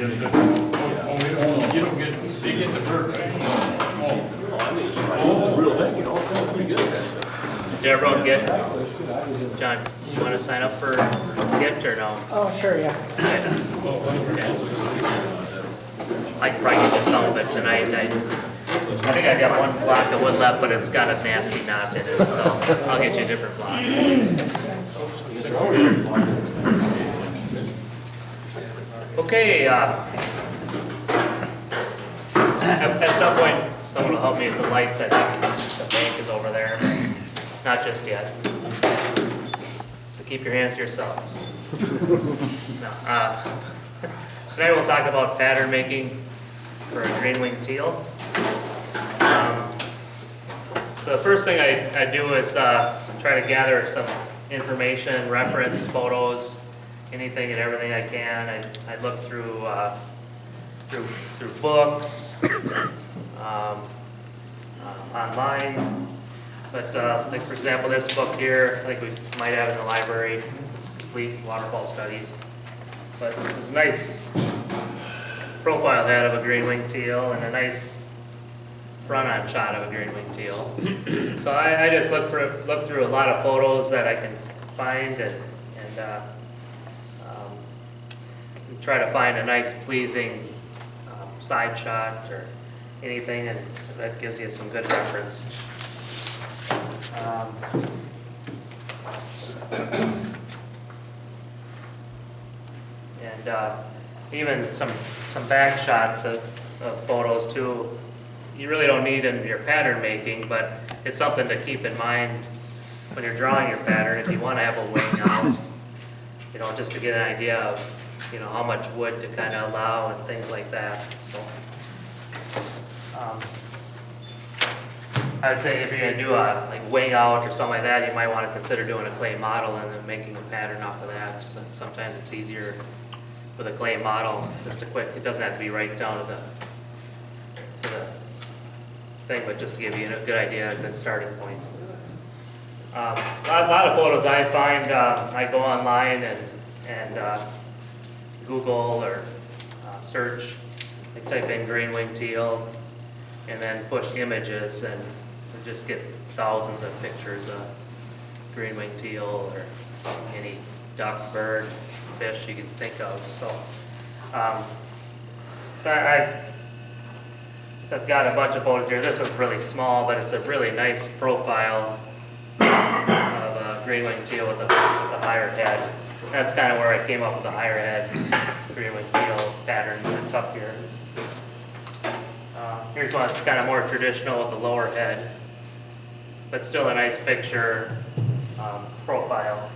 get the, oh, you don't get, they get the bird, right? Oh, Real thing, you know, it's pretty good. Did everyone get, John, you want to sign up for a gift or no? Oh, sure, yeah. I could probably get you some of it tonight. I think I got one block of wood left, but it's got a nasty knot in it, so I'll get you a different block. Okay, at some point, someone will help me with the lights. I think the bank is over there. Not just yet. So keep your hands to yourselves. No, tonight we'll talk about pattern making for a green-winged teal. So the first thing I do is try to gather some information, reference, photos, anything and everything I can. I look through books, online. But like for example, this book here, I think we might have in the library. It's Complete Waterfowl Studies. But there's a nice profile head of a green-winged teal and a nice front-on shot of a green-winged teal. So I just look through a lot of photos that I can find and try to find a nice, pleasing side shot or anything, and that gives you some good reference. And even some back shots of photos too. You really don't need in your pattern making, but it's something to keep in mind when you're drawing your pattern. If you want to have a wing out, you know, just to get an idea of, you know, how much wood to kind of allow and things like that. So, I would say if you're going to do a like wing out or something like that, you might want to consider doing a clay model and then making a pattern off of that. So sometimes it's easier with a clay model, just a quick. It doesn't have to be right down to the thing, but just to give you a good idea, a good starting point. A lot of photos I find, I go online and Google or search, I type in green-winged teal, and then push images, and just get thousands of pictures of green-winged teal or any duck, bird, fish you can think of. So, I've got a bunch of photos here. This one's really small, but it's a really nice profile of a green-winged teal with a higher head. That's kind of where I came up with the higher head green-winged teal pattern that's up here. Here's one that's kind of more traditional with the lower head, but still a nice picture profile.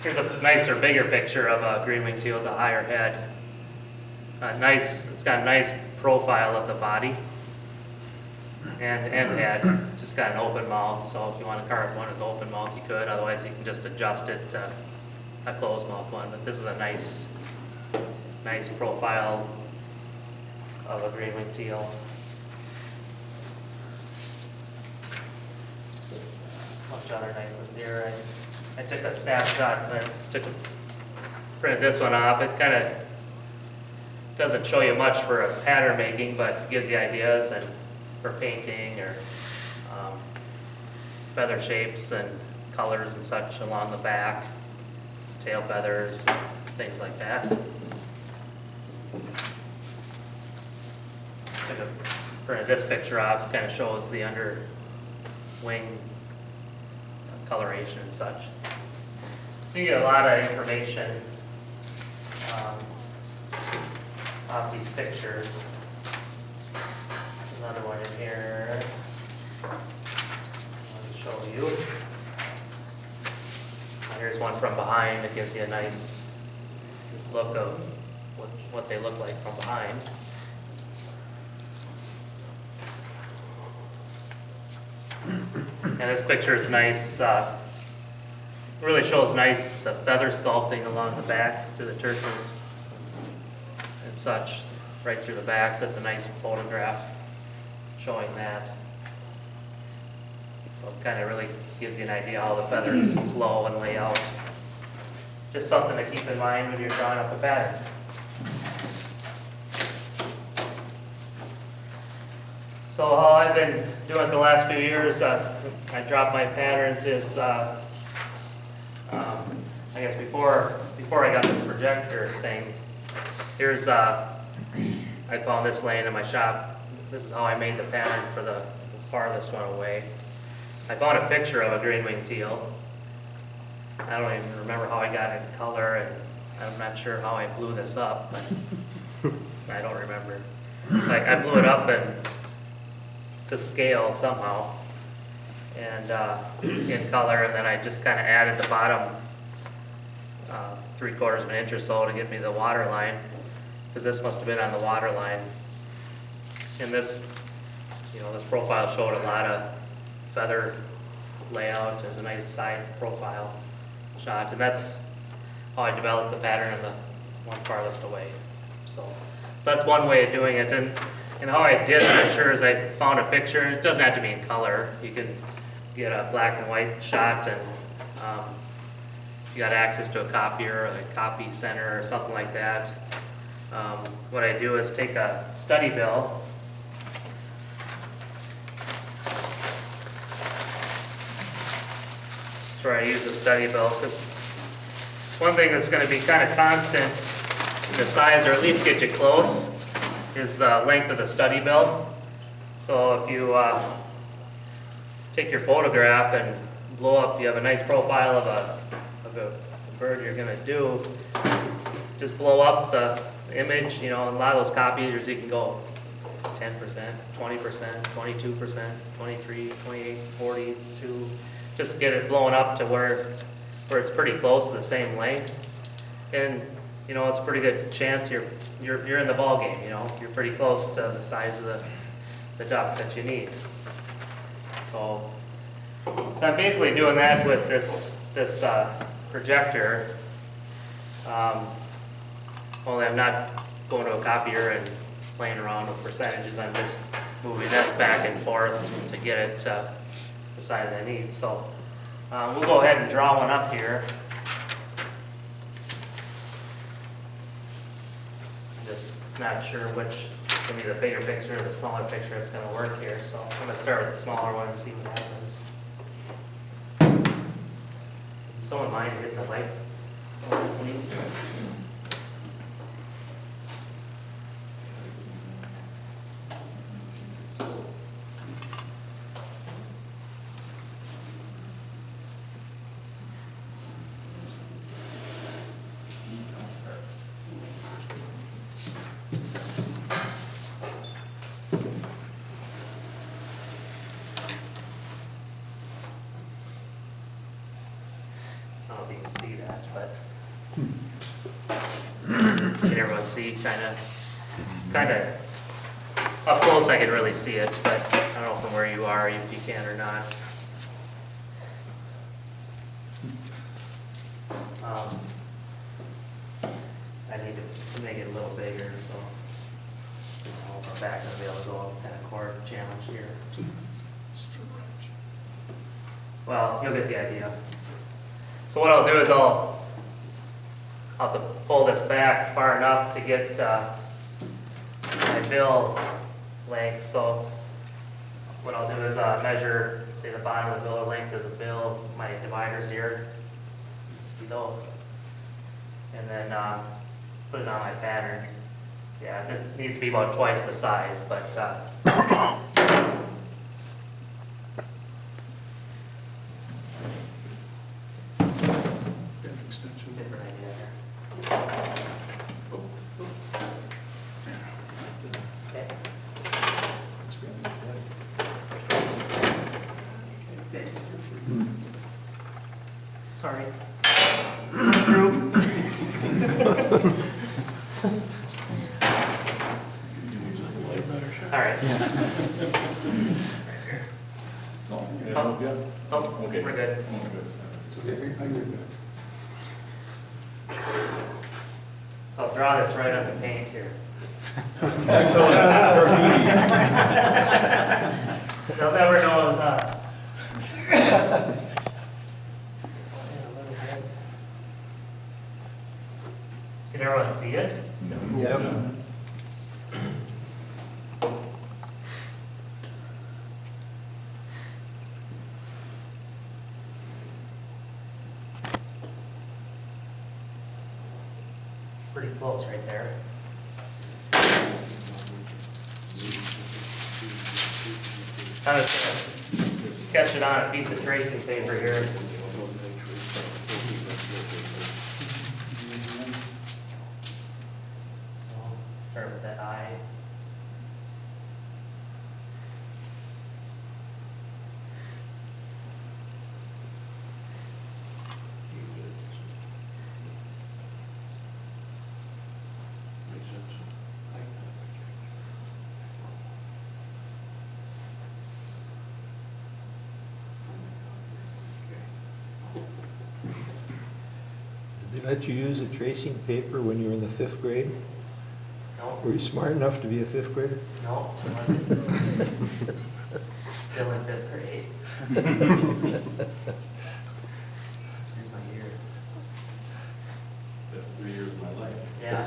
Here's a nicer, bigger picture of a green-winged teal with a higher head. It's got a nice profile of the body and head. Just got an open mouth, so if you want to carve one with an open mouth, you could. Otherwise, you can just adjust it to a closed mouth one. But this is a nice profile of a green-winged teal. A bunch of other nice ones here. I took a snapshot and printed this one off. It kind of doesn't show you much for a pattern making, but gives you ideas and for painting or feather shapes and colors and such along the back, tail feathers, things like that. Printed this picture off, kind of shows the under wing coloration and such. You get a lot of information off these pictures. Another one in here. I'll show you. Here's one from behind. It gives you a nice look of what they look like from behind. And this picture is nice. Really shows nice the feather sculpting along the back through the turtles and such, right through the back. So it's a nice photograph showing that. So it kind of really gives you an idea how the feathers flow and lay out. Just something to keep in mind when you're drawing up a pattern. So how I've been doing it the last few years, I dropped my patterns is, I guess before I got this projector thing, here's, I found this laying in my shop. This is how I made the pattern for the farthest one away. I found a picture of a green-winged teal. I don't even remember how I got it in color, and I'm not sure how I blew this up, but I don't remember. Like, I blew it up and to scale somehow, and in color, and then I just kind of added the bottom 3/4 of an inch or so to give me the water line, because this must have been on the water line. And this, this profile showed a lot of feather layout. There's a nice side profile shot, and that's how I developed the pattern of the one farthest away. So that's one way of doing it. And how I did it, I'm sure, is I found a picture. It doesn't have to be in color. You can get a black and white shot, and you got access to a copier, or a copy center, or something like that. What I do is take a study bill. That's where I use a study bill, because one thing that's going to be kind of constant in the size, or at least get you close, is the length of the study bill. So if you take your photograph and blow up, you have a nice profile of a bird you're going to do, just blow up the image. A lot of those copiers, you can go 10%, 20%, 22%, 23, 28, 42, just get it blown up to where it's pretty close to the same length. And it's a pretty good chance you're in the ball game. You're pretty close to the size of the duck that you need. So I'm basically doing that with this projector. Only I'm not going to a copier and playing around with percentages. I'm just moving this back and forth to get it to the size I need. So we'll go ahead and draw one up here. Just not sure which is going to be the bigger picture or the smaller picture that's going to work here. So I'm going to start with the smaller one and see what happens. Someone mind hitting the light, please? Can everyone see? It's kind of up close. I can really see it, but I don't know from where you are if you can or not. I need to make it a little bigger, so I'm back going to be able to go kind of chord challenge here. Well, you'll get the idea. So what I'll do is I'll have to pull this back far enough to get my bill length. So what I'll do is measure, say, the bottom of the bill, the length of the bill, my dividers here, see those, and then put it on my pattern. Yeah, it needs to be about twice the size, but different idea here. Okay. Sorry. All right. Oh, okay, we're good. So I'll draw this right on the paint here. They'll never know it was us. Can everyone see it? Yep. pretty close right there. I'm just gonna sketch it on a piece of tracing paper here. So start with that eye. Did they let you use a tracing paper when you were in the 5th grade? No, Were you smart enough to be a 5th grader? no. Still in 5th grade. Here's my ear. That's 3 years of my life. Yeah.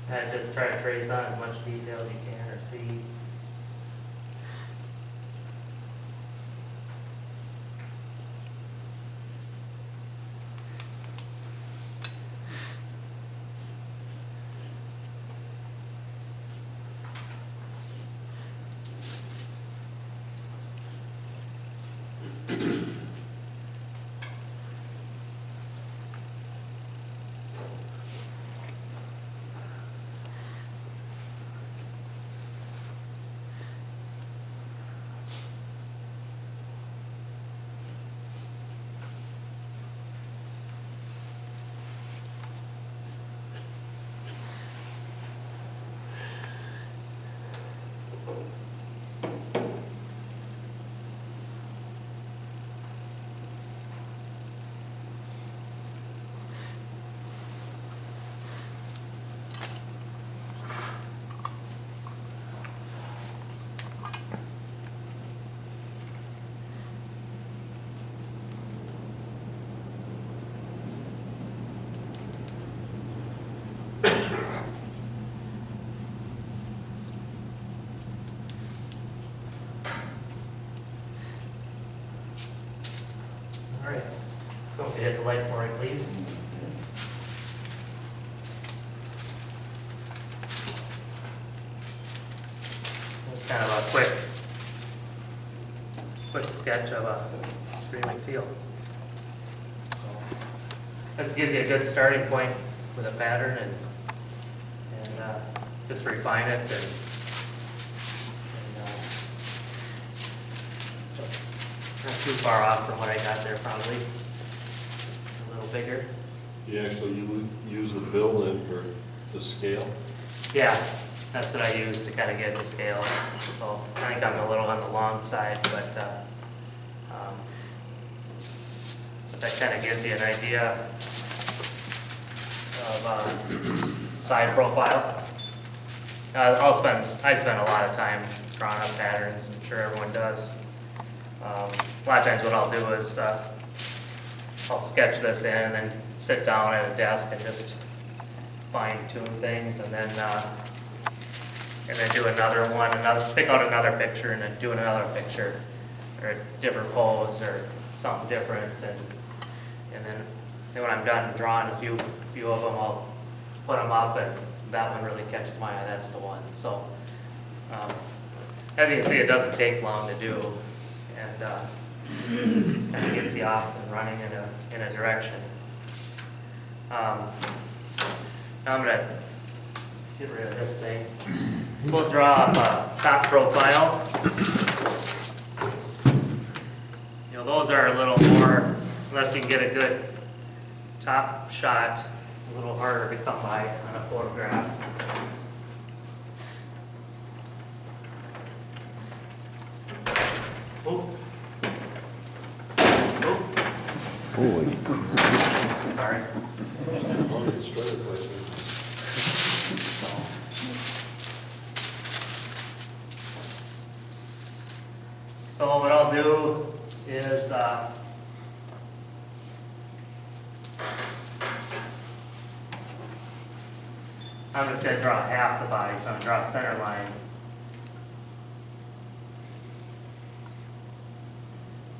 And just try to trace on as much detail as you can or see. All right, so if you hit the light for me, please. Just kind of a quick sketch of a screaming teal. That gives you a good starting point with a pattern and just refine it and so not too far off from what I got there, probably a little bigger. You actually use the bill then for the scale? Yeah, that's what I use to kind of get the scale. So I think I'm a little on the long side, but that kind of gives you an idea of side profile. I spend a lot of time drawing up patterns. I'm sure everyone does. A lot of times what I'll do is I'll sketch this in and then sit down at a desk and just fine tune things and then do another one, pick out another picture and then do another picture or a different pose or something different and then when I'm done drawing a few of them, I'll put them up and that one really catches my eye, that's the one. So as you can see, it doesn't take long to do and kind of gets you off and running in a direction. Now I'm going to get rid of this thing. So we'll draw up a top profile. You know, those are a little more, unless you can get a good top shot, a little harder to come by on a photograph. Oh. Holy. Sorry. So what I'll do is I'm just gonna draw half the body, so I'm gonna draw a center line.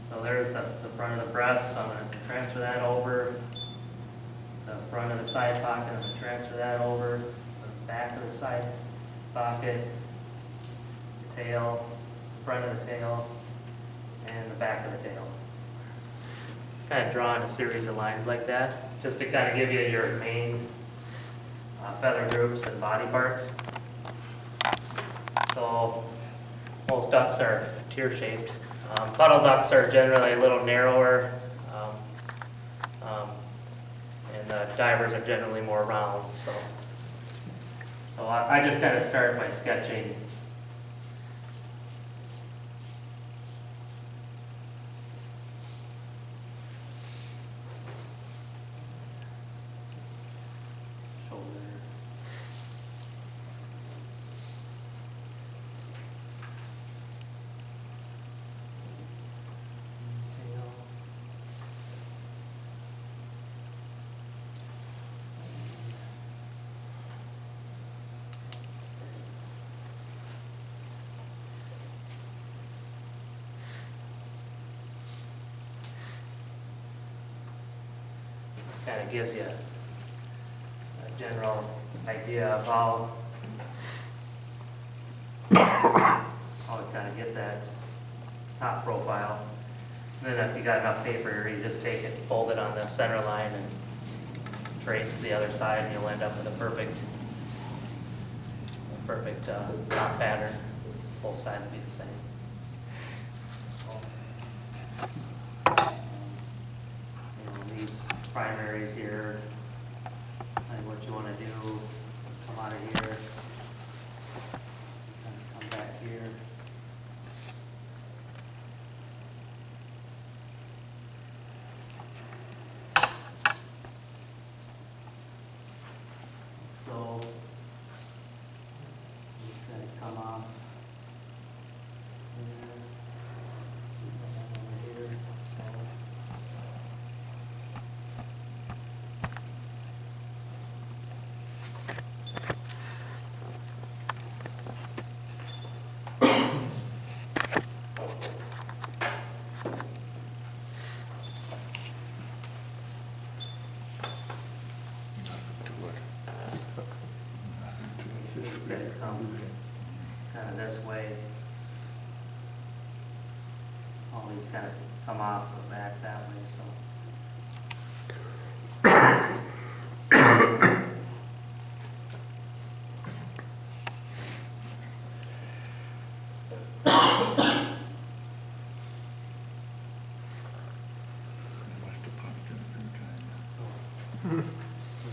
So there's the front of the breast, so I'm gonna transfer that over. The front of the side pocket, I'm gonna transfer that over. The back of the side pocket, the tail, front of the tail, and the back of the tail. Kind of drawing a series of lines like that, just to kind of give you your main feather groups and body parts. So most ducks are tear-shaped. Puddle ducks are generally a little narrower, and divers are generally more round. So I just kind of start by sketching. Kind of gives you a general idea of how to kind of get that top profile. And then if you got enough paper, you just take it and fold it on the center line and trace the other side, and you'll end up with a perfect top pattern. Both sides will be the same. These primaries here, and what you want to do, come out of here, and come back here. So these guys come off here, over here. These guys come kind of this way. All these kind of come off the back that way, so.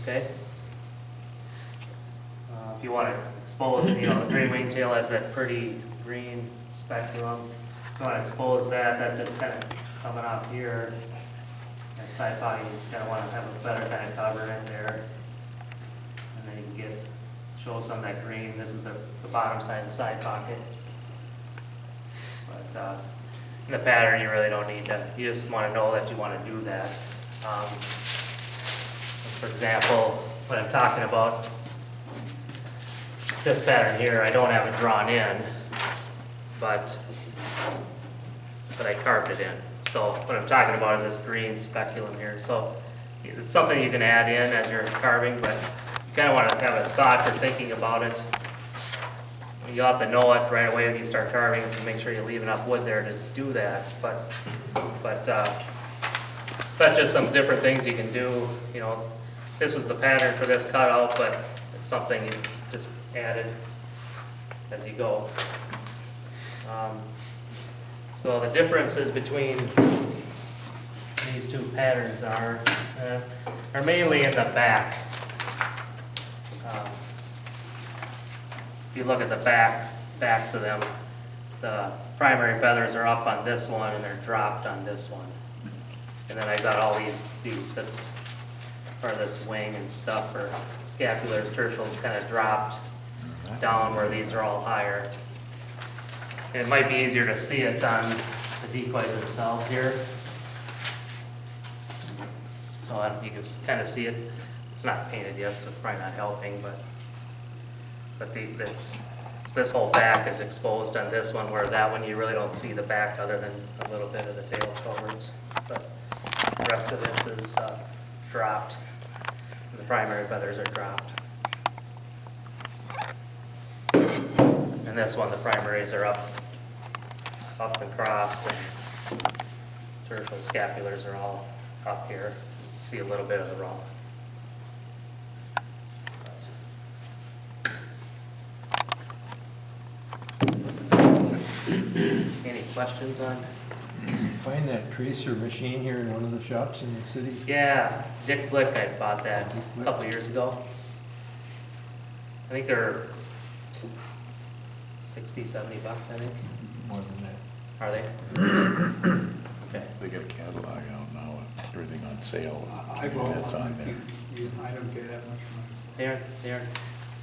Okay. If you want to expose it, the gray wingtail has that pretty green spectrum. If you want to expose that, that's just kind of coming off here. That side body, you just kind of want to have a better kind of cover in there. And then you can show some of that green. This is the bottom side of the side pocket. But in the pattern, you really don't need to. You just want to know that you want to do that. For example, what I'm talking about, this pattern here, I don't have it drawn in, but I carved it in. So what I'm talking about is this green speculum here. So it's something you can add in as you're carving, but you kind of want to have a thought for thinking about it. You have to know it right away when you start carving, to make sure you leave enough wood there to do that. But that's just some different things you can do. This is the pattern for this cutout, but it's something you just added as you go. So the differences between these two patterns are mainly in the back. If you look at the backs of them, the primary feathers are up on this one and they're dropped on this one. And then I got all this wing and stuff for scapulars, tertials kind of dropped down where these are all higher. And it might be easier to see it on the decoys themselves here. So you can kind of see it. It's not painted yet, so it's probably not helping, but But this whole back is exposed on this one, where that one you really don't see the back other than a little bit of the tail coverage. But the rest of this is dropped. And the primary feathers are dropped. And this one, the primaries are up and crossed, and tertial scapulars are all up here. See a little bit of the rump. Any questions on? Find that tracer machine here in one of the shops in the city. Yeah, Dick Blick, I bought that a couple years ago. I think they're 60, 70 bucks, I think. More than that. Are they? Okay. They got a catalog out now, everything on sale. I bought That's one, on there. I don't pay that much money. They're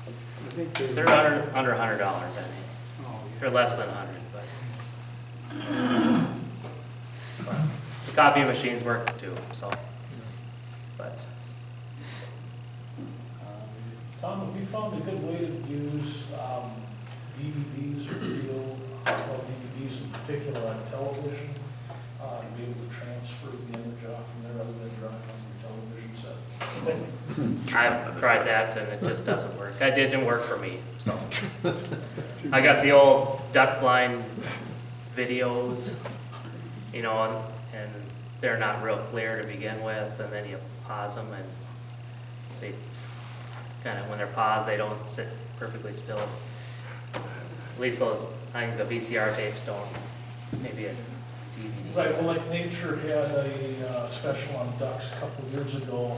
I think they're under $100, I think. Oh, They're less than 100, but the copy machines work too. So, but Tom, have you found a good way to use DVDs or video, well, DVDs in particular on television, to be able to transfer the image off from there other than drawing on your television set? I've tried that and it just doesn't work. It didn't work for me. So I got the old duck blind videos, you know, and they're not real clear to begin with, and then you pause them and they kind of, when they're paused, they don't sit perfectly still. At least those, I think the VCR tapes don't, maybe a DVD. Right, well, like Nature had a special on ducks a couple of years ago,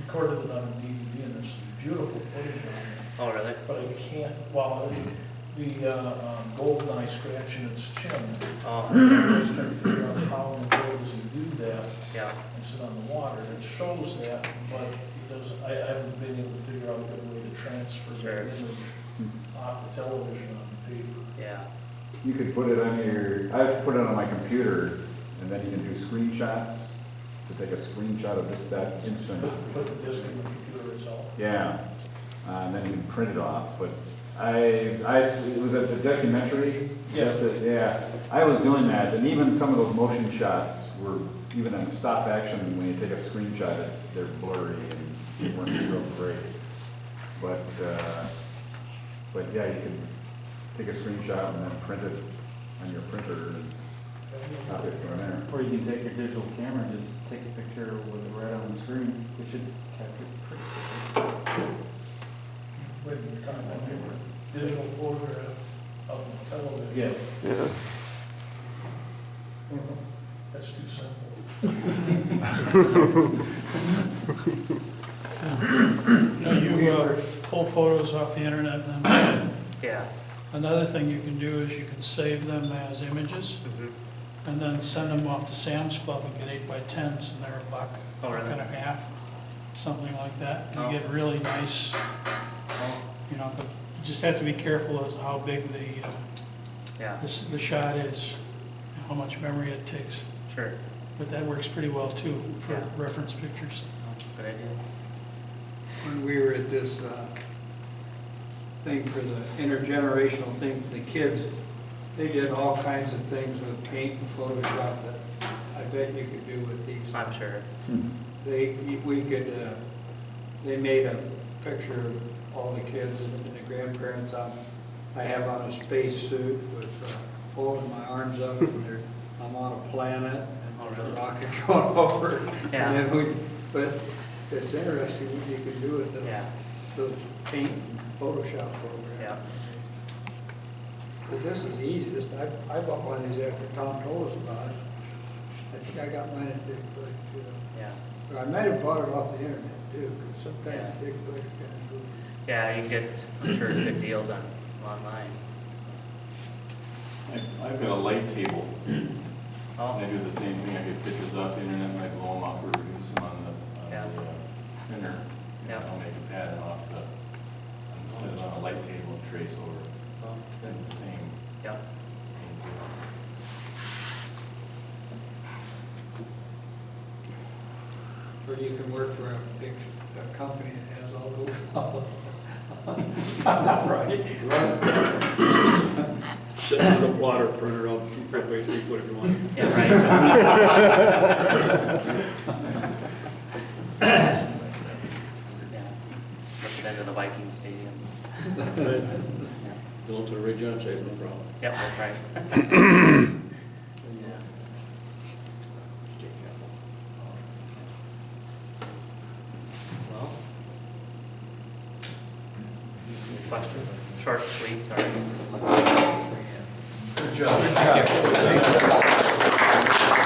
recorded it on a DVD, and there's some beautiful footage on it. Oh, really? But I can't, well, the golden eye scratching its chin. Oh, I was trying to figure out how in the world does he do that yeah, and sit on the water. It shows that, but it doesn't, I haven't been able to figure out a good way to transfer Sure. that image off the television on the paper. yeah, You could put it on I've put it on my computer, and then you can do screenshots, to take a screenshot of just that instant. Put the disc in the computer itself. Yeah, and then you can print it off, but it was at the documentary? Yeah. Yeah, I was doing that, and even some of those motion shots were, even in stop action, when you take a screenshot, they're blurry and they weren't real great. But yeah, you can take a screenshot and then print it on your printer and copy it from there. Or you can take your digital camera and just take a picture with it right on the screen. It should capture it pretty quickly. When you kind of take a digital photograph of the television. Yeah. That's too simple. You pull photos off the internet, and then yeah. another thing you can do is you can save them as images, Mhm. and then send them off to Sam's Club and get 8x10s, and they're $1, Oh, really? $1.50, something like that. Oh. You get really nice, you know, but you just have to be careful as how big Yeah, the shot is, and how much memory it takes. sure. But that works pretty well too for Yeah. reference pictures. Good idea. When we were at this thing for the intergenerational thing for the kids, they did all kinds of things with paint and Photoshop that I bet you could do with these. I'm sure. They made a picture of all the kids and the grandparents I have on a space suit with holding my arms up and I'm on a planet Oh, and really? the rocket going over. Yeah. And then but it's interesting what you can do with Yeah, those paint and Photoshop programs. yeah. But this is easy. I bought one of these after Tom told us about it. I think I got mine at Decoy too. Yeah, But I might have bought it off the internet too, because sometimes Yeah. Decoy's kind of good. yeah. You can get, I'm sure, good deals online. I've got a light table. Oh, I do the same thing, I get pictures off the internet, and I blow them up or reduce them on the Yeah. printer. Yeah. And I'll make a pattern off set it on a light table and trace over it. well, Then the same. yeah. Or you can work for a big company that has all those Set the water printer up, keep it away 3 foot if you want. Yeah, right. Yeah, slip it into the Viking Stadium. Go to the ridge on, say no problem. Yep, that's right. Stay careful. Well, any questions? Short, sweet, sorry. Good job.